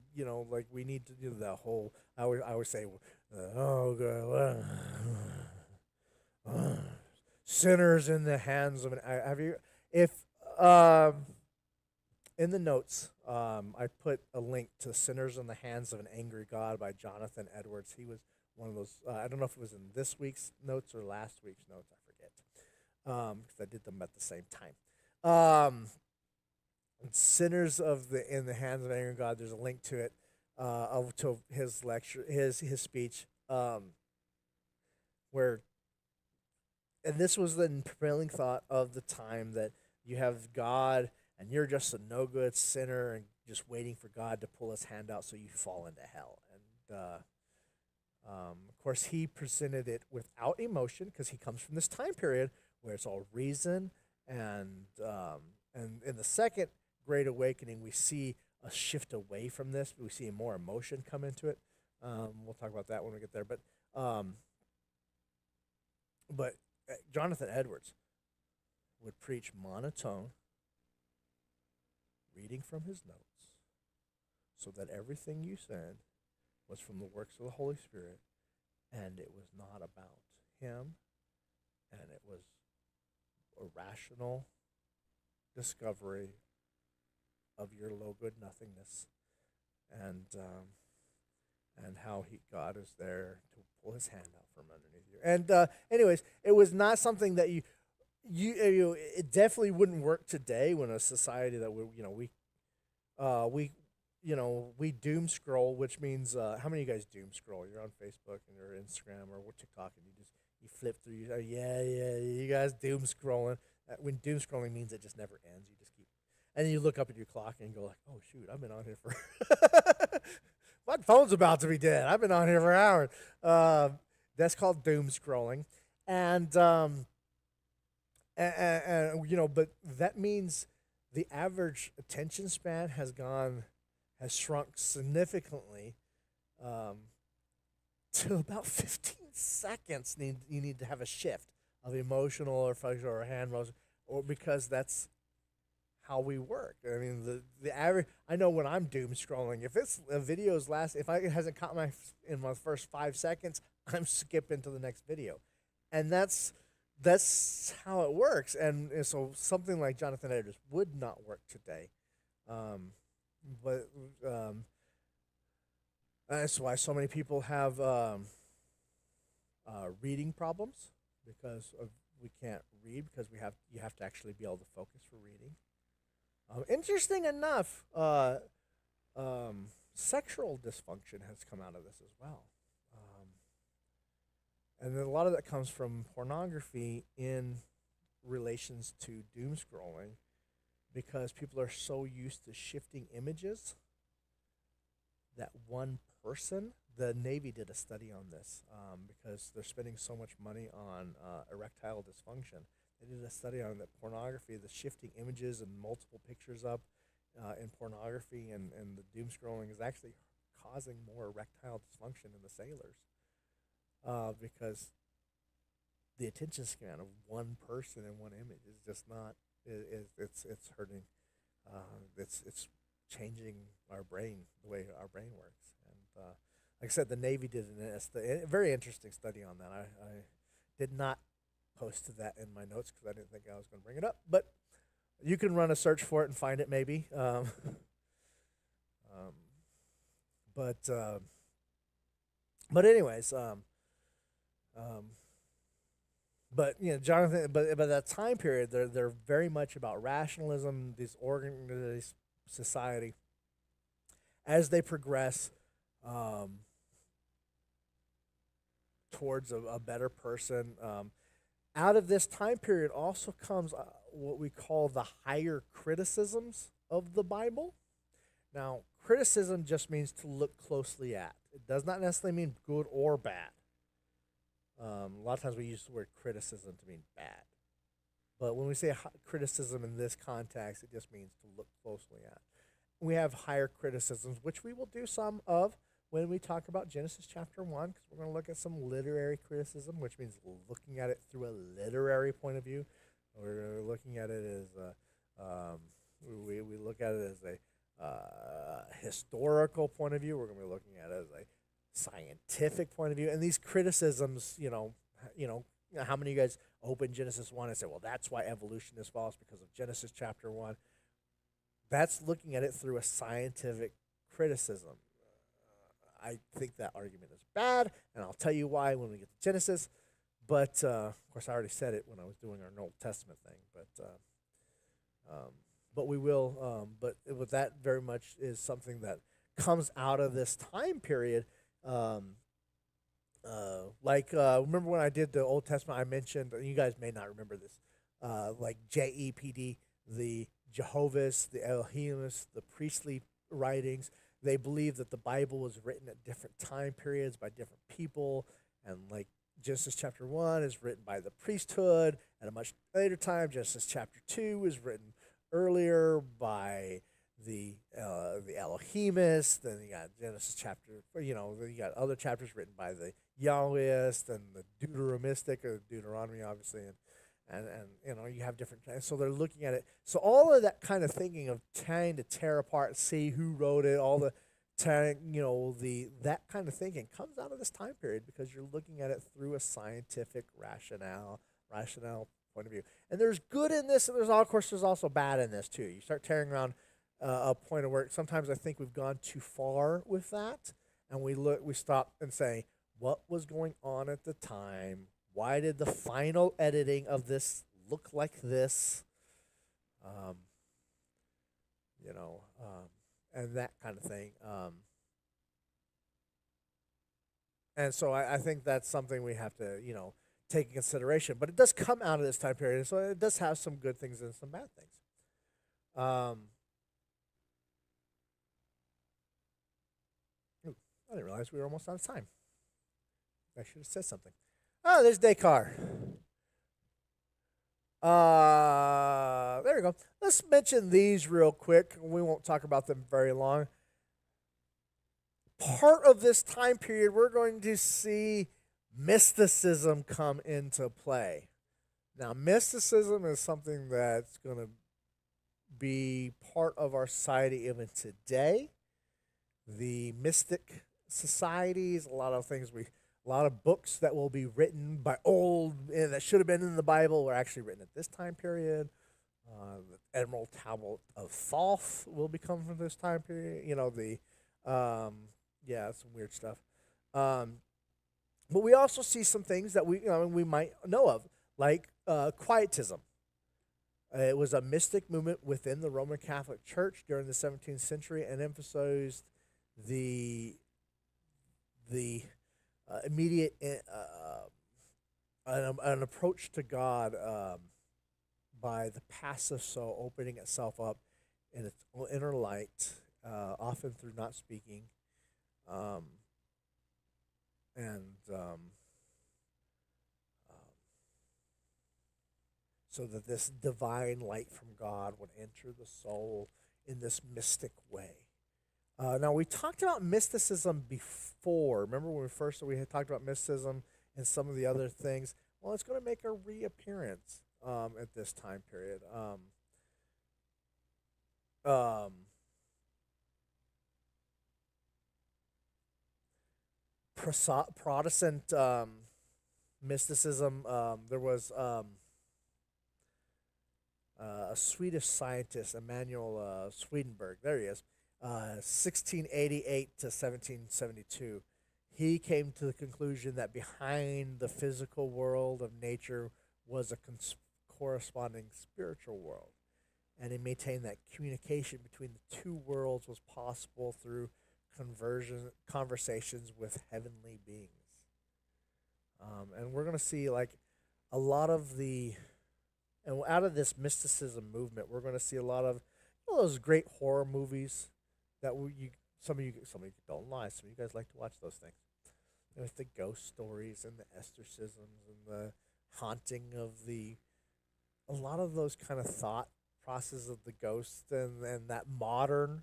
like we need to do the whole. I would say, oh God, sinners in the hands of an. Have you if in the notes, I put a link to "Sinners in the Hands of an Angry God" by Jonathan Edwards. He was one of those. I don't know if it was in this week's notes or last week's notes. I forget, because I did them at the same time. "Sinners in the Hands of an Angry God." There's a link to it, to his lecture, his speech, where, and this was the prevailing thought of the time, that you have God and you're just a no good sinner and just waiting for God to pull his hand out so you fall into hell. And of course, he presented it without emotion because he comes from this time period where it's all reason. And in the second Great Awakening, we see a shift away from this. We see more emotion come into it. We'll talk about that when we get there. But Jonathan Edwards would preach monotone, reading from his notes, so that everything you said was from the works of the Holy Spirit, and it was not about him, and it was a rational discovery of your low good nothingness, and how God is there to pull his hand out from underneath you. And anyways, it was not something that it definitely wouldn't work today when a society that we doom scroll, which means how many of you guys doom scroll? You're on Facebook and you're Instagram or TikTok, and you flip through. You guys doom scrolling. When doom scrolling means it just never ends. You just keep, and then you look up at your clock and you go like, oh shoot, I've been on here for my phone's about to be dead. I've been on here for hours. That's called doom scrolling, and but that means the average attention span has shrunk significantly, to about 15 seconds. You need to have a shift of emotional or functional or hand motion, or because that's how we work. I mean, the average. I know when I'm doom scrolling, if it's a video's if it hasn't caught in my first 5 seconds, I'm skipping to the next video, and that's how it works. And so something like Jonathan Edwards would not work today. But that's why so many people have reading problems, because we can't read because you have to actually be able to focus for reading. Interesting enough, sexual dysfunction has come out of this as well. And then a lot of that comes from pornography in relations to doom scrolling, because people are so used to shifting images that one person, the Navy did a study on this, because they're spending so much money on erectile dysfunction. They did a study on that pornography, the shifting images and multiple pictures up in pornography and the doom scrolling is actually causing more erectile dysfunction in the sailors. Because the attention span of one person in one image is just not. It's hurting. It's changing our brain, the way our brain works. And like I said, the Navy did a very interesting study on that. I did not post that in my notes because I didn't think I was going to bring it up. But You can run a search for it and find it, maybe. Um, but but anyways, um, but Jonathan, but that time period, they're very much about rationalism. This organized society, as they progress um, towards a better person. Out of this time period also comes what we call the higher criticisms of the Bible. Now, criticism just means to look closely at. It does not necessarily mean good or bad. A lot of times we use the word criticism to mean bad. But when we say criticism in this context, it just means to look closely at. We have higher criticisms, which we will do some of when we talk about Genesis chapter 1, because we're going to look at some literary criticism, which means looking at it through a literary point of view. We're looking at it as we look at it as a historical point of view. We're going to be looking at it as a scientific point of view. And these criticisms, how many of you guys open Genesis 1 and say, well, that's why evolution is false because of Genesis chapter 1? That's looking at it through a scientific criticism. I think that argument is bad, and I'll tell you why when we get to Genesis. But, of course, I already said it when I was doing our Old Testament thing. But we will. But that very much is something that comes out of this time period. Remember when I did the Old Testament, I mentioned, you guys may not remember this, like JEPD, the Jehovah's, the Elohimus, the priestly writings. They believe that the Bible was written at different time periods by different people, and like Genesis chapter 1 is written by the priesthood at a much later time. Genesis chapter 2 is written earlier by the Elohimus. Then you got Genesis chapter, then you got other chapters written by the Yahwehist and the Deuteronomistic, or Deuteronomy, obviously, and you have different. So they're looking at it. So all of that kind of thinking of trying to tear apart, see who wrote it, all the that kind of thinking comes out of this time period because you're looking at it through a scientific rationale point of view. And there's good in this, and there's also bad in this too. You start tearing around a point of work. Sometimes I think we've gone too far with that, and we stop and say, what was going on at the time? Why did the final editing of this look like this? And that kind of thing. And so I think that's something we have to, take in consideration. But it does come out of this time period, so it does have some good things and some bad things. I didn't realize we were almost out of time. I should have said something. Oh, there's Descartes. There we go. Let's mention these real quick. We won't talk about them very long. Part of this time period, we're going to see mysticism come into play. Now, mysticism is something that's going to be part of our society even today. The mystic societies, a lot of books that will be written by that should have been in the Bible were actually written at this time period. The Emerald Tablet of Thoth will become from this time period. Some weird stuff. But we also see some things that we might know of, like Quietism. It was a mystic movement within the Roman Catholic Church during the 17th century and emphasized the immediate an approach to God by the passive soul opening itself up in its inner light, often through not speaking, so that this divine light from God would enter the soul in this mystic way. Now, we talked about mysticism before. Remember when we had talked about mysticism and some of the other things? Well, it's going to make a reappearance at this time period. Protestant mysticism, there was a Swedish scientist, Emanuel Swedenborg. There he is. 1688 to 1772. He came to the conclusion that behind the physical world of nature was a corresponding spiritual world. And he maintained that communication between the two worlds was possible through conversations with heavenly beings. And we're going to see like a lot of and out of this mysticism movement, we're going to see a lot of those great horror movies that some of you don't lie. Some of you guys like to watch those things. With the ghost stories and the exorcisms and the haunting of a lot of those kind of thought process of the ghost and that modern,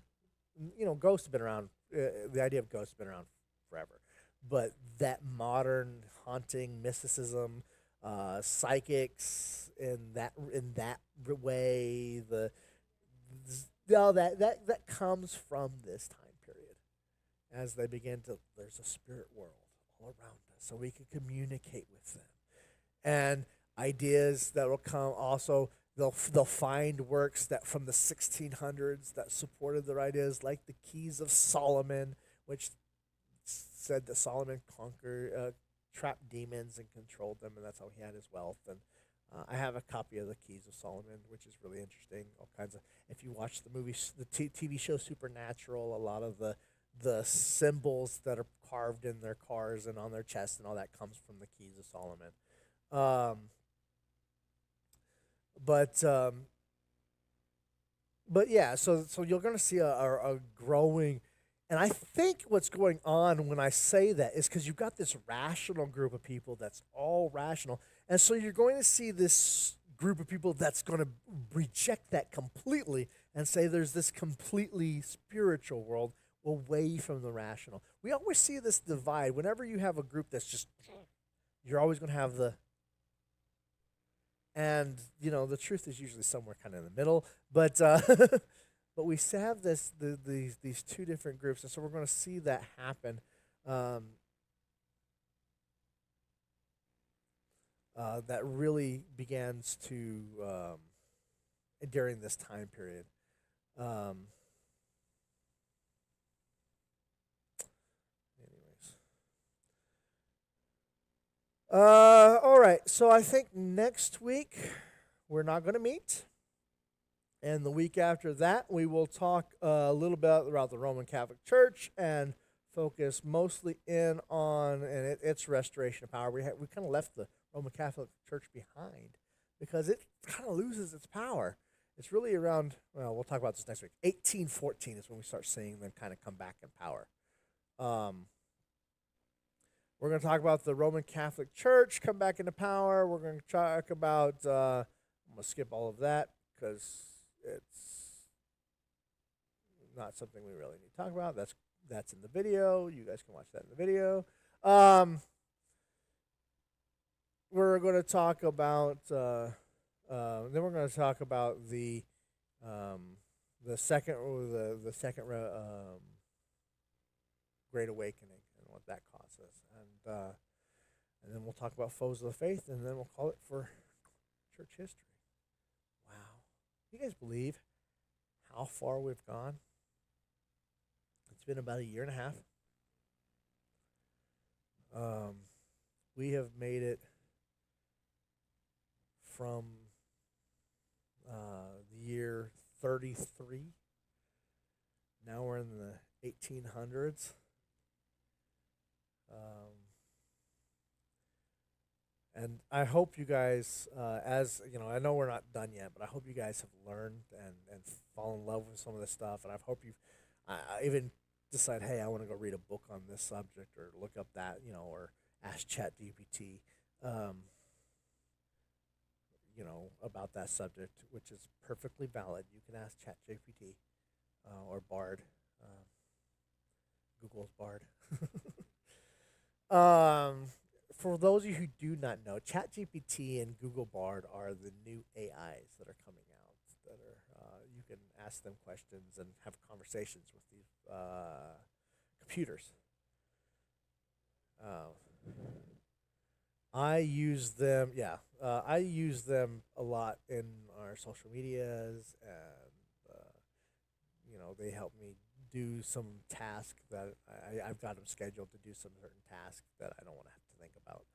ghosts have been around. The idea of ghosts has been around forever, but that modern haunting, mysticism, psychics in that way, that comes from this time period, as they begin to. There's a spirit world all around us, so we can communicate with them, and ideas that will come also. They'll find works that from the 1600s that supported their ideas, like the Keys of Solomon, which said that Solomon trapped demons and controlled them, and that's how he had his wealth. And I have a copy of the Keys of Solomon, which is really interesting. All kinds of, if you watch the movie, the TV show Supernatural, a lot of the symbols that are carved in their cars and on their chest and all that comes from the Keys of Solomon. But yeah, so you're going to see a growing, and I think what's going on when I say that is because you've got this rational group of people that's all rational, and so you're going to see this group of people that's going to reject that completely and say there's this completely spiritual world away from the rational. We always see this divide whenever you have a group that's just, you're always going to have and the truth is usually somewhere kind of in the middle, but but we have these two different groups, and so we're going to see that happen. That really begins to during this time period. All right. So I think next week we're not going to meet, and the week after that we will talk a little bit about the Roman Catholic Church and focus mostly in on its restoration of power. We kind of left the Roman Catholic Church behind because it kind of loses its power. It's really around. Well, we'll talk about this next week. 1814 is when we start seeing them kind of come back in power. We're going to talk about the Roman Catholic Church come back into power. We're going to talk about, I'm going to skip all of that because it's not something we really need to talk about. That's in the video. You guys can watch that in the video. We're going to talk about, then we're going to talk about the second Great Awakening and what that causes. And then we'll talk about foes of the faith, and then we'll call it for church history. Wow. You guys believe how far we've gone? It's been about a year and a half. We have made it from the year 33. Now we're in the 1800s. And I hope you guys, I know we're not done yet, but I hope you guys have learned and fall in love with some of this stuff. And I hope I even decide, hey, I want to go read a book on this subject or look up that, or ask ChatGPT, about that subject, which is perfectly valid. You can ask ChatGPT or Bard, Google's Bard. For those of you who do not know, ChatGPT and Google Bard are the new AIs that are coming out. That are you can ask them questions and have conversations with these computers. I use them. I use them a lot in our our social medias, and they help me do some task that I've got them scheduled to do some certain task that I don't want to have to think about.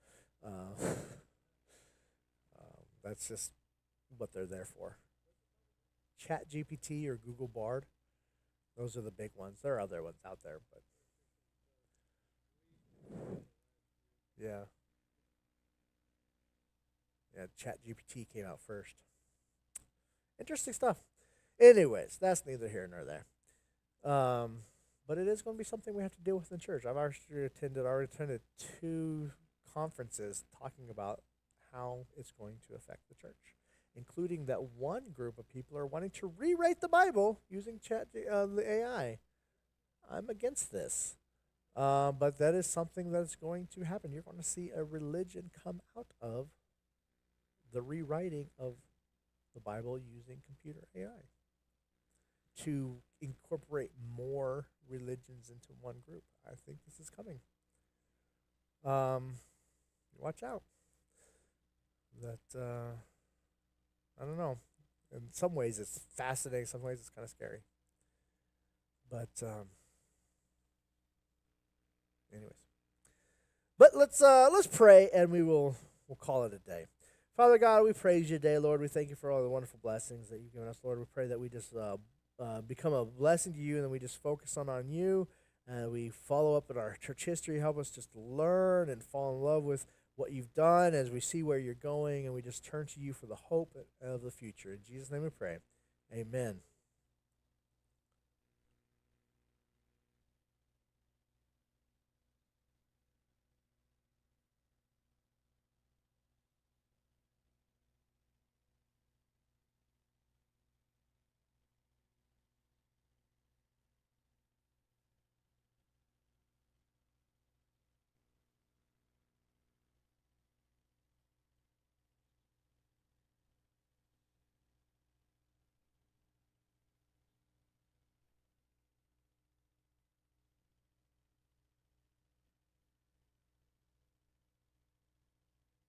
That's just what they're there for. Chat GPT or Google Bard, those are the big ones. There are other ones out there, but yeah. Yeah, Chat GPT came out first. Interesting stuff. Anyways, that's neither here nor there. But it is going to be something we have to deal with in church. I've already attended 2 conferences talking about how it's going to affect the church, including that one group of people are wanting to rewrite the Bible using the AI. I'm against this. But that is something that's going to happen. You're going to see a religion come out of the rewriting of the Bible using computer AI to incorporate more religions into one group. I think this is coming. Watch out. That I don't know. In some ways, it's fascinating. Some ways, it's kind of scary. But anyways, but let's pray, and we'll call it a day. Father God, we praise you today, Lord. We thank you for all the wonderful blessings that you've given us, Lord. We pray that we just become a blessing to you, and then we just focus on you, and we follow up in our church history. Help us just learn and fall in love with what you've done as we see where you're going, and we just turn to you for the hope of the future. In Jesus' name we pray. Amen.